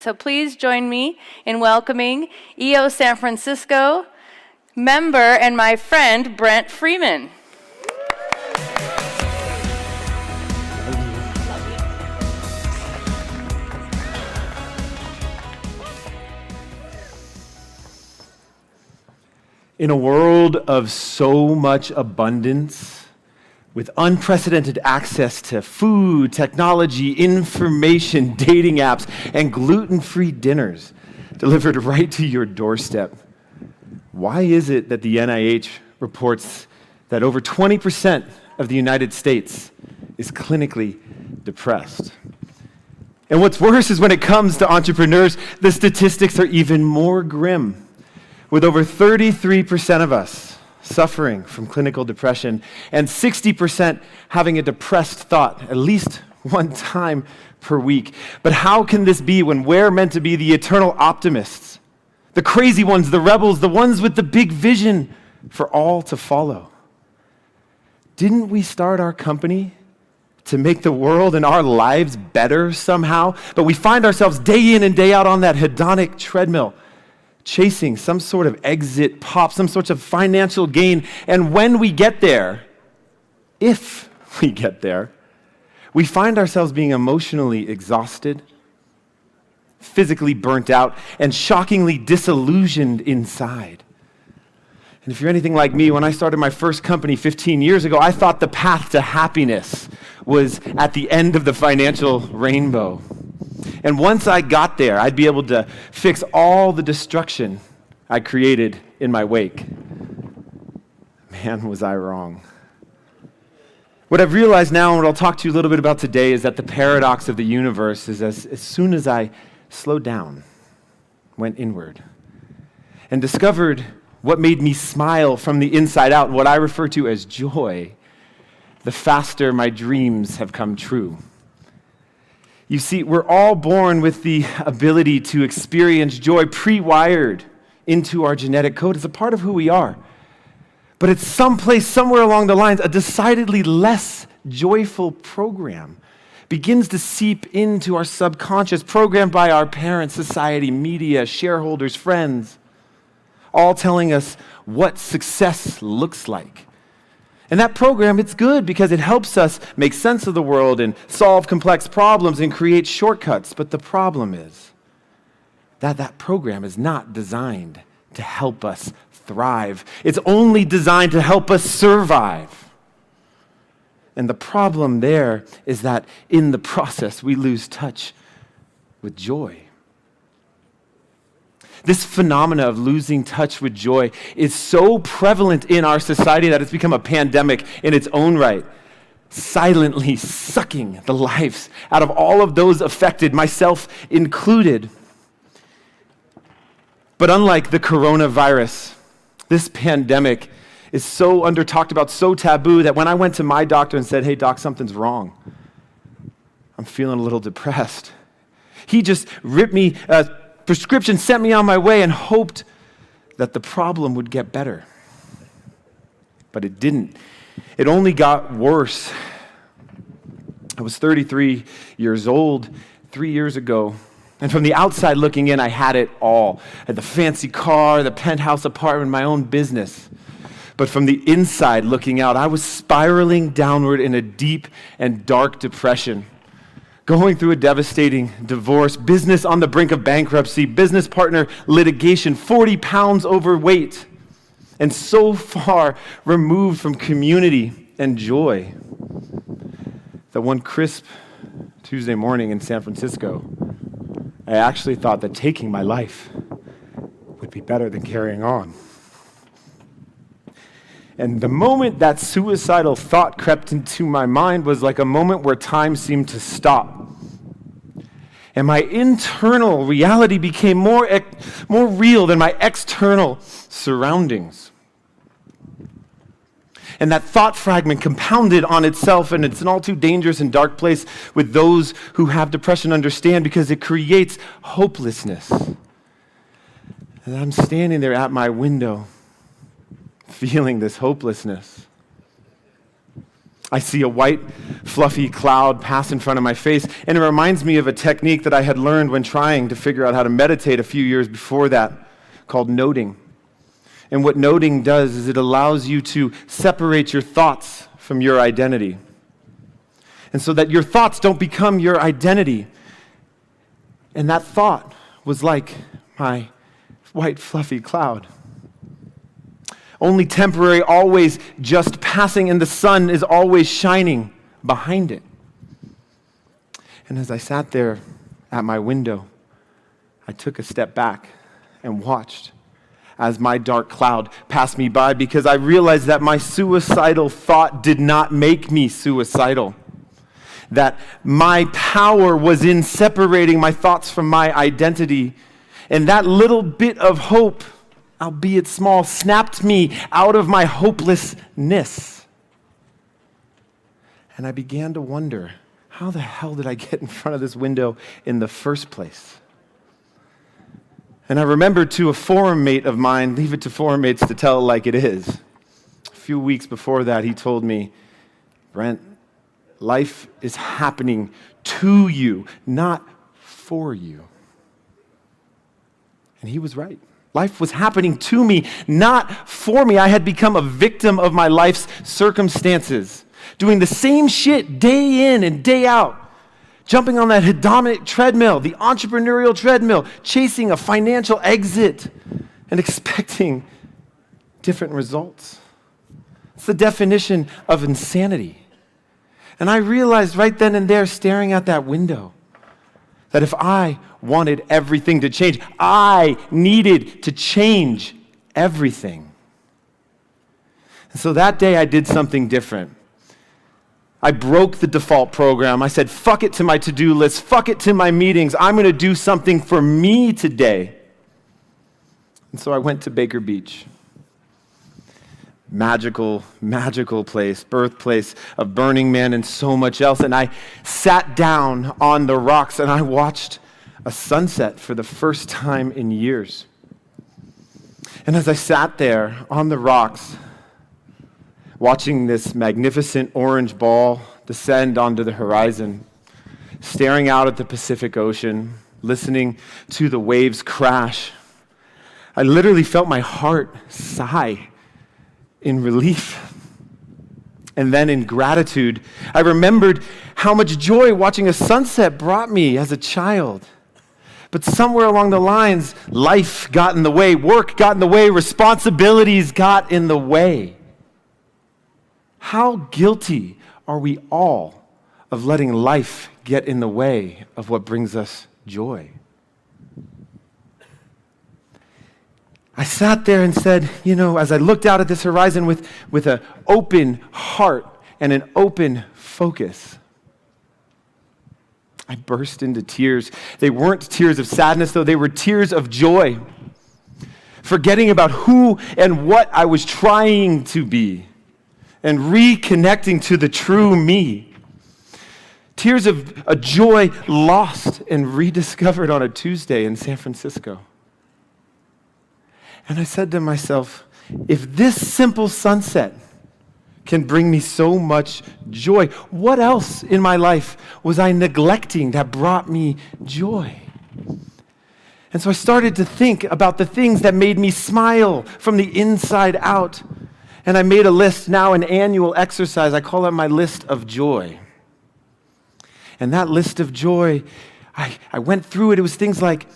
So please join me in welcoming EO San Francisco member and my friend, Brent Freeman. In a world of so much abundance, with unprecedented access to food, technology, information, dating apps, and gluten-free dinners delivered right to your doorstep, why is it that the NIH reports that over 20% of the United States is clinically depressed? And what's worse is when it comes to entrepreneurs, the statistics are even more grim, with over 33% of us suffering from clinical depression and 60% having a depressed thought at least one time per week. But how can this be when we're meant to be the eternal optimists, the crazy ones, the rebels, the ones with the big vision for all to follow? Didn't we start our company to make the world and our lives better somehow? But we find ourselves day in and day out on that hedonic treadmill, chasing some sort of exit pop, some sort of financial gain. And when we get there, if we get there, we find ourselves being emotionally exhausted, physically burnt out, and shockingly disillusioned inside. And if you're anything like me, when I started my first company 15 years ago, I thought the path to happiness was at the end of the financial rainbow. And once I got there, I'd be able to fix all the destruction I created in my wake. Man, was I wrong. What I've realized now, and what I'll talk to you a little bit about today, is that the paradox of the universe is as soon as I slowed down, went inward, and discovered what made me smile from the inside out, what I refer to as joy, the faster my dreams have come true. You see, we're all born with the ability to experience joy pre-wired into our genetic code. It's a part of who we are. But it's someplace, somewhere along the lines, a decidedly less joyful program begins to seep into our subconscious, programmed by our parents, society, media, shareholders, friends, all telling us what success looks like. And that program, it's good because it helps us make sense of the world and solve complex problems and create shortcuts. But the problem is that that program is not designed to help us thrive. It's only designed to help us survive. And the problem there is that in the process, we lose touch with joy. This phenomena of losing touch with joy is so prevalent in our society that it's become a pandemic in its own right, silently sucking the lives out of all of those affected, myself included. But unlike the coronavirus, this pandemic is so under-talked about, so taboo, that when I went to my doctor and said, "Hey, doc, something's wrong. I'm feeling a little depressed," he just ripped me a prescription, sent me on my way, and hoped that the problem would get better. But it didn't. It only got worse. I was 33 years old 3 years ago, and from the outside looking in, I had it all. I had the fancy car, the penthouse apartment, my own business. But from the inside looking out, I was spiraling downward in a deep and dark depression, going through a devastating divorce, business on the brink of bankruptcy, business partner litigation, 40 pounds overweight, and so far removed from community and joy that one crisp Tuesday morning in San Francisco, I actually thought that taking my life would be better than carrying on. And the moment that suicidal thought crept into my mind was like a moment where time seemed to stop. And my internal reality became more real than my external surroundings. And that thought fragment compounded on itself, and it's an all too dangerous and dark place with those who have depression understand, because it creates hopelessness. And I'm standing there at my window, feeling this hopelessness. I see a white, fluffy cloud pass in front of my face, and it reminds me of a technique that I had learned when trying to figure out how to meditate a few years before that, called noting. And what noting does is it allows you to separate your thoughts from your identity. And so that your thoughts don't become your identity. And that thought was like my white, fluffy cloud. Only temporary, always just passing, and the sun is always shining behind it. And as I sat there at my window, I took a step back and watched as my dark cloud passed me by, because I realized that my suicidal thought did not make me suicidal. That my power was in separating my thoughts from my identity. And that little bit of hope, albeit small, snapped me out of my hopelessness. And I began to wonder, how the hell did I get in front of this window in the first place? And I remembered to a forum mate of mine, leave it to forum mates to tell it like it is. A few weeks before that, he told me, Brent, life is happening to you, not for you. And he was right. Life was happening to me, not for me. I had become a victim of my life's circumstances, doing the same shit day in and day out, jumping on that hedonic treadmill, the entrepreneurial treadmill, chasing a financial exit and expecting different results. It's the definition of insanity. And I realized right then and there, staring at that window, that if I wanted everything to change, I needed to change everything. And so that day I did something different. I broke the default program. I said, fuck it to my to-do list, fuck it to my meetings. I'm going to do something for me today. And so I went to Baker Beach. Magical, magical place, birthplace of Burning Man and so much else. And I sat down on the rocks and I watched a sunset for the first time in years. And as I sat there on the rocks, watching this magnificent orange ball descend onto the horizon, staring out at the Pacific Ocean, listening to the waves crash, I literally felt my heart sigh in relief. And then in gratitude, I remembered how much joy watching a sunset brought me as a child. But somewhere along the lines, life got in the way, work got in the way, responsibilities got in the way. How guilty are we all of letting life get in the way of what brings us joy? I sat there and said, as I looked out at this horizon with an open heart and an open focus, I burst into tears. They weren't tears of sadness, though. They were tears of joy, forgetting about who and what I was trying to be, and reconnecting to the true me. Tears of a joy lost and rediscovered on a Tuesday in San Francisco. And I said to myself, if this simple sunset can bring me so much joy, what else in my life was I neglecting that brought me joy? And so I started to think about the things that made me smile from the inside out. And I made a list, now an annual exercise. I call it my list of joy. And that list of joy, I went through it. It was things like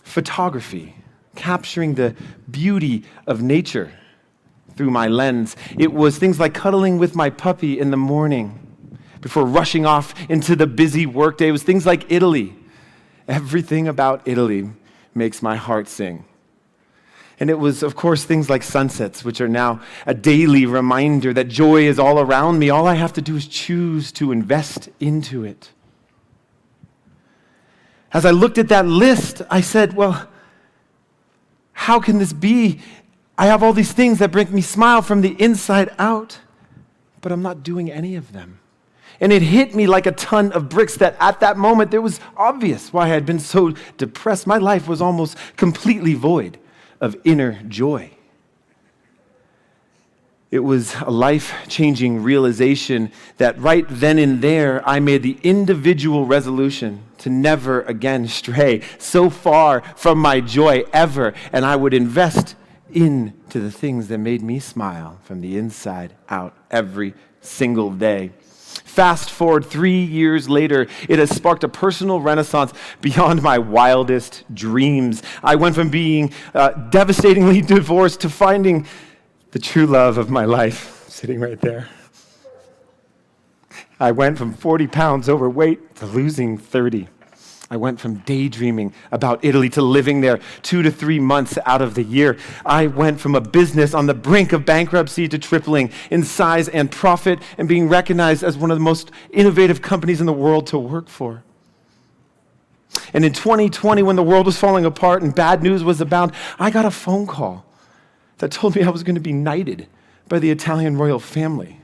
photography, capturing the beauty of nature through my lens. It was things like cuddling with my puppy in the morning before rushing off into the busy workday. It was things like Italy. Everything about Italy makes my heart sing. And it was, of course, things like sunsets, which are now a daily reminder that joy is all around me. All I have to do is choose to invest into it. As I looked at that list, I said, well, how can this be? I have all these things that bring me smile from the inside out, but I'm not doing any of them. And it hit me like a ton of bricks that at that moment, it was obvious why I had been so depressed. My life was almost completely void of inner joy. It was a life-changing realization that right then and there, I made the individual resolution to never again stray so far from my joy ever, and I would invest into the things that made me smile from the inside out every single day. Fast forward 3 years later, it has sparked a personal renaissance beyond my wildest dreams. I went from being devastatingly divorced to finding the true love of my life, sitting right there. I went from 40 pounds overweight to losing 30. I went from daydreaming about Italy to living there 2 to 3 months out of the year. I went from a business on the brink of bankruptcy to tripling in size and profit and being recognized as one of the most innovative companies in the world to work for. And in 2020, when the world was falling apart and bad news was abound, I got a phone call that told me I was going to be knighted by the Italian royal family.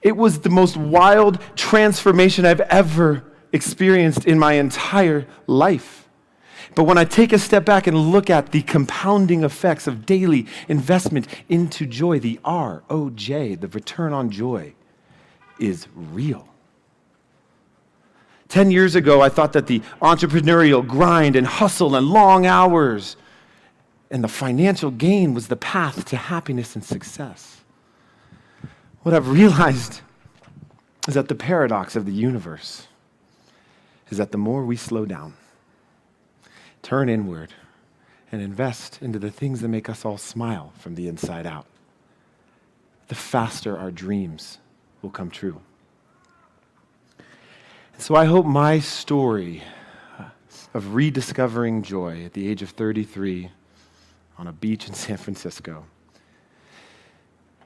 It was the most wild transformation I've ever experienced in my entire life. But when I take a step back and look at the compounding effects of daily investment into joy, the ROJ, the return on joy, is real. 10 years ago, I thought that the entrepreneurial grind and hustle and long hours and the financial gain was the path to happiness and success. What I've realized is that the paradox of the universe is that the more we slow down, turn inward, and invest into the things that make us all smile from the inside out, the faster our dreams will come true. And so I hope my story of rediscovering joy at the age of 33 on a beach in San Francisco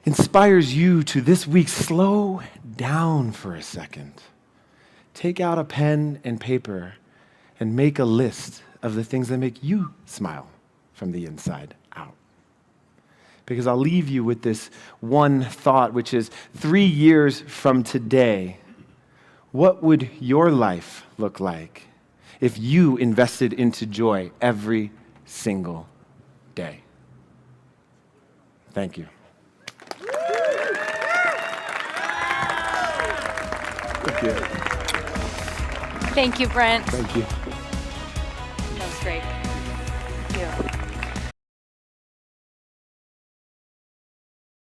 inspires you to this week slow down for a second. Take out a pen and paper and make a list of the things that make you smile from the inside out. Because I'll leave you with this one thought, which is 3 years from today, what would your life look like if you invested into joy every single day? Thank you. Thank you. Thank you, Brent. Thank you. That was great.